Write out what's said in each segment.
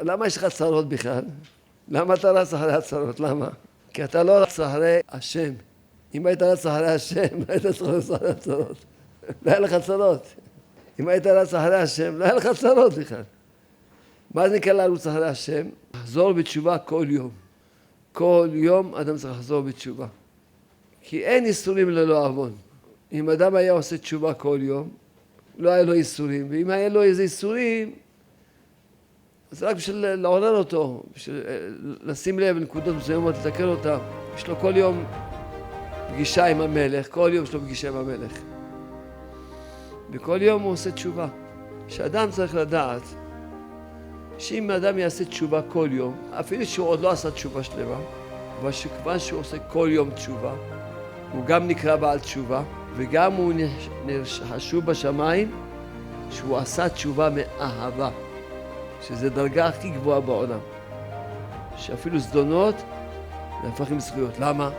למה יש לך צרות בכלל? למה אתה רץ אחרי הצרות? למה? כי אתה לא רץ אחרי השם. אם היית רץ אחרי השם, היית צריך לרץ אחרי הצרות. לא היה לך צרות. אם היית רץ אחרי השם, לא היה לך צרות בכלל. מה זה נקרא לרוץ אחרי השם? לחזור בתשובה כל יום. כל יום אדם צריך לחזור בתשובה. כי אין איסורים ללא עוון. אם אדם היה עושה תשובה כל יום, לא היה לו איסורים. ואם היה לו איזה איסורים, אז רק בשביל לעורר אותו, בשביל לשים לב לנקודות מסוימות, לתקן אותם. יש לו כל יום פגישה עם המלך, כל יום יש לו פגישה עם המלך. וכל יום הוא עושה תשובה. שאדם צריך לדעת שאם אדם יעשה תשובה כל יום, אפילו שהוא עוד לא עשה תשובה שלמה, אבל שכיוון שהוא עושה כל יום תשובה, הוא גם נקרא בעל תשובה, וגם הוא חשוב בשמיים שהוא עשה תשובה מאהבה, שזו דרגה הכי גבוהה בעולם. שאפילו זדונות נהפכים לזכויות. למה?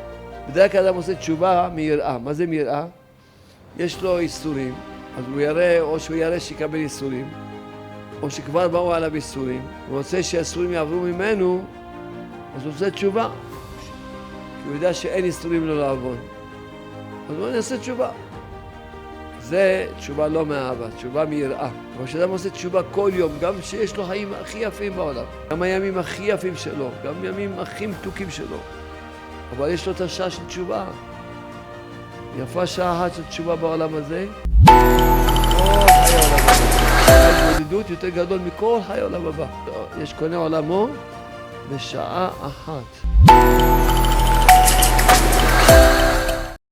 בדרך כלל אדם עושה תשובה מיראה. מה זה מיראה? יש לו איסורים, אז הוא יראה, או שהוא יראה שיקבל איסורים, או שכבר באו עליו איסורים, הוא רוצה שהאיסורים יעברו ממנו, אז הוא עושה תשובה. כי הוא יודע שאין איסורים לא לעבוד. אז הוא יעשה תשובה. זה תשובה לא מאהבה, תשובה מיראה. אבל כשאדם עושה תשובה כל יום, גם שיש לו חיים הכי יפים בעולם, גם הימים הכי יפים שלו, גם הימים הכי מתוקים שלו, אבל יש לו את השעה של תשובה. יפה שעה אחת של תשובה בעולם הזה, כל חיי העולם הבא. ההתמודדות יותר גדול מכל חיי העולם הבא. יש קונה עולמו בשעה אחת.